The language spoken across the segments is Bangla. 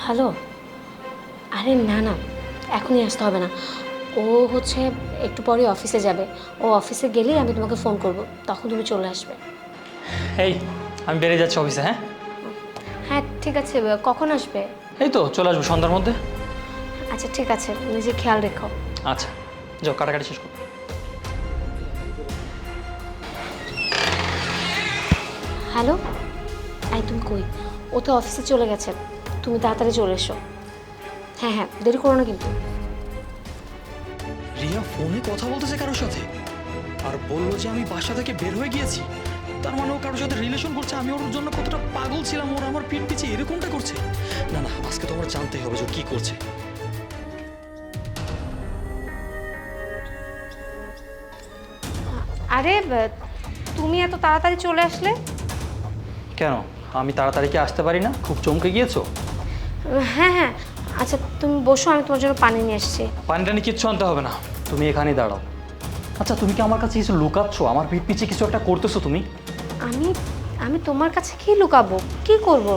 হ্যালো। আরে না না, এখনই আসতে হবে না। ও হচ্ছে একটু পরে অফিসে যাবে। ও অফিসে গেলেই আমি তোমাকে ফোন করব, তখন তুমি চলে আসবে। এই আমি বেরিয়ে যাচ্ছি অফিসে। হ্যাঁ হ্যাঁ ঠিক আছে, কখন আসবে? এই তো চলে আসবো সন্ধ্যার মধ্যে। আচ্ছা ঠিক আছে, নিজে খেয়াল রেখো। আচ্ছা যাও, কাটাকাটি শেষ করো। হ্যালো, এই তুমি কই? ও তো অফিসে চলে গেছে, তুমি তাড়াতাড়ি চলে এসো। হ্যাঁ হ্যাঁ, দেরি করো না কিন্তু। রিয়া ফোনে কথা বলতেছে কারোর সাথে আর বললো যে আমি বাসা থেকে বের হয়ে গিয়েছি। তার মানে ও কারোর সাথে রিলেশন করছে। আমি ওর জন্য কতটা পাগল ছিলাম, ওর আমার পিঠ পিছিয়ে এরকমটা করছে। না না, আজকে তো আমার জানতেই হবে যে ও কি করছে। আরে তুমি এত তাড়াতাড়ি চলে আসলে? কেন, আমি তাড়াতাড়ি কি আসতে পারি না? খুব চমকে গিয়েছো? হ্যাঁ হ্যাঁ, আচ্ছা তুমি বসো, আমি তোমার জন্য পানি নিয়ে এসেছি। পানি টানি কিচ্ছু আনতে হবে না, তুমি এখানেই দাঁড়াও। আচ্ছা তুমি কি আমার কাছে কিছু লুকাচ্ছ? আমার পিঠ পিছিয়ে কিছু একটা করতেছো তুমি? আমি আমি তোমার কাছে কি লুকাবো, কি করব?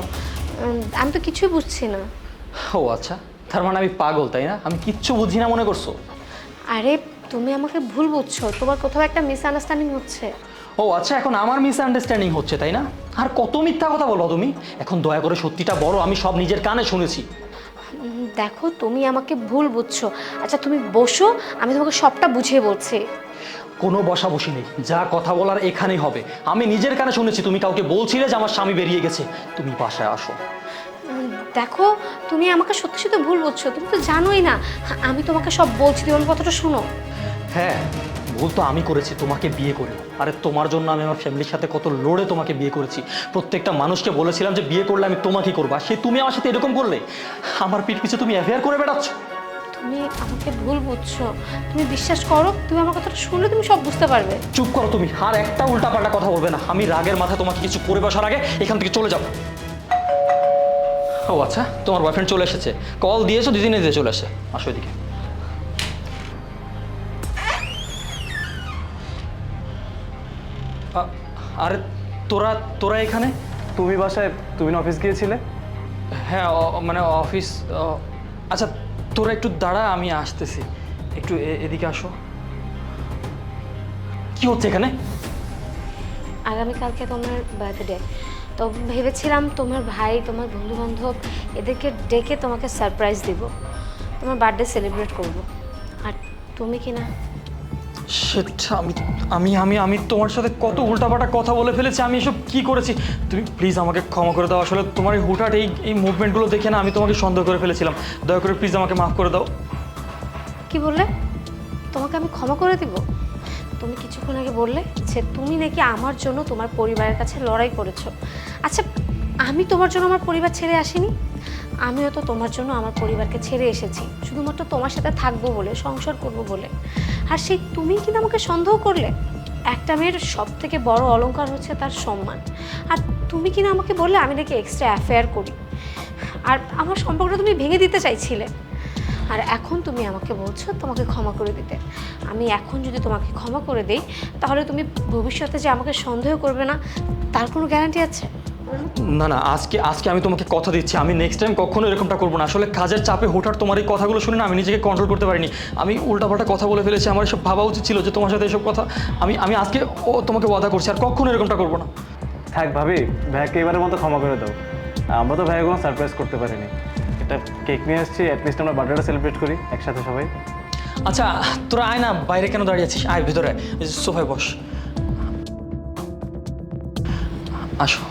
আমি তো কিছুই বুঝছি না। ও আচ্ছা, তার মানে আমি পাগল তাই না? আমি কিচ্ছু বুঝি না মনে করছো? আরে তুমি আমাকে ভুল বুঝছো, তোমার কোথাও একটা মিসআন্ডারস্ট্যান্ডিং হচ্ছে। ও আচ্ছা, এখন আমার মিসআন্ডারস্ট্যান্ডিং হচ্ছে তাই না? আর কত মিথ্যা কথা বলো তুমি। এখন দয়া করে সত্যিটা বলো, আমি সব নিজের কানে শুনেছি। দেখো তুমি আমাকে ভুল বুঝছো। আচ্ছা তুমি বসো, আমি তোমাকে সবটা বুঝিয়ে বলছি। কোনো বসাবসি নেই, যা কথা বলার এখানেই হবে। আমি নিজের কানে শুনেছি তুমি কাউকে বলছিলে যে আমার স্বামী বেরিয়ে গেছে। তুমি বাসায় আসো। দেখো তুমি আমাকে সত্যি সত্যি ভুল বুঝছো, তুমি তো জানোই না। আমি তোমাকে সব বলছি, তুমি আমার কথাটা শোনো। হ্যাঁ, ভুল তো আমি করেছি তোমাকে বিয়ে করে। আরে তোমার জন্য আমি আমার ফ্যামিলির সাথে কত লড়ে তোমাকে বিয়ে করেছি। প্রত্যেকটা মানুষকে বলেছিলাম যে বিয়ে করলে আমি তোমাকেই করবো, আর সে তুমি আমার সাথে এরকম করলে। আমার পিঠ পিছে তুমি অ্যাফেয়ার করে বেড়াচ্ছ। তুমি আমাকে ভুল বুঝছো, তুমি বিশ্বাস করো, তুমি আমার কথাটা শুনলে তুমি সব বুঝতে পারবে। চুপ করো তুমি, আর একটা উল্টাপাল্টা কথা বলবে না। আমি রাগের মাথায় তোমাকে কিছু করে বসার আগে এখান থেকে চলে যাও। ও আচ্ছা, তোমার বয়ফ্রেন্ড চলে এসেছে, কল দিয়েছো, দুদিনে দিয়ে চলে আসে। আসো এদিকে। আরে তোরা তোরা এখানে? তুমি বাসায়, তুমি না অফিস গিয়েছিলে? হ্যাঁ মানে অফিস। আচ্ছা তোরা একটু দাঁড়া, আমি আসতেছি। একটু এদিকে আসো। কি হচ্ছে এখানে? আগামীকালকে তোমার বার্থডে, তো ভেবেছিলাম তোমার ভাই, তোমার বন্ধু বান্ধব এদেরকে ডেকে তোমাকে সারপ্রাইজ দিব, তোমার বার্থডে সেলিব্রেট করব। আর তুমি কি না? সেটা আমি আমি আমি আমি তোমার সাথে কত উল্টাপাল্টা কথা বলে ফেলেছি। আমি এসব কি করেছি? তুমি প্লিজ আমাকে ক্ষমা করে দাও। আসলে তোমার এই হুটহাট এই মুভমেন্টগুলো দেখে না আমি তোমাকে সন্দেহ করে ফেলেছিলাম। দয়া করে প্লিজ আমাকে মাফ করে দাও। কি বললে? তোমাকে আমি ক্ষমা করে দিব? তুমি কিছুক্ষণ আগে বললে যে তুমি নাকি আমার জন্য তোমার পরিবারের কাছে লড়াই করেছো। আচ্ছা আমি তোমার জন্য আমার পরিবার ছেড়ে আসিনি, আমিও তো তোমার জন্য আমার পরিবারকে ছেড়ে এসেছি শুধুমাত্র তোমার সাথে থাকবো বলে, সংসার করব বলে। আর সেই তুমি কিনা আমাকে সন্দেহ করলে। একটা মেয়ের সব থেকে বড় অলংকার হচ্ছে তার সম্মান, আর তুমি কিনা আমাকে বললে আমি নাকি এক্সট্রা অ্যাফেয়ার করি, আর আমার সম্পর্কটা তুমি ভেঙে দিতে চাইছিলে। আর এখন তুমি আমাকে বলছো তোমাকে ক্ষমা করে দিতে। আমি এখন যদি তোমাকে ক্ষমা করে দেই, তাহলে তুমি ভবিষ্যতে যে আমাকে সন্দেহ করবে না, তার কোনো গ্যারান্টি আছে? না না, আজকে আজকে আমি তোমাকে কথা দিচ্ছি, আমি নেক্সট টাইম কখনো এরকমটা করবো না। আসলে কাজের চাপে হুটহাট তোমার এই কথাগুলো শুনে না আমি নিজেকে কন্ট্রোল করতে পারিনি। আমি উল্টাপাল্টা কথা বলে ফেলেছি। আমার এসব ভাবা উচিত ছিল যে তোমার সাথে এসব কথা আমি আজকে তোমাকে ওয়াদা করছি আর কখনো এরকমটা করবো না। থাক ভাবি, ভাইয়াকে এবারের মতো ক্ষমা করে দাও। আমরা তো ভাইয়া কোনো সারপ্রাইজ করতে পারিনি। একটা কেক নিয়ে এসেছি, অ্যাটলিস্ট আমরা বার্থডেটা সেলিব্রেট করি একসাথে সবাই। আচ্ছা তোরা আয় না, বাইরে কেন দাঁড়িয়ে আছিস? আয় ভিতরে, সোফায় বস। আসো।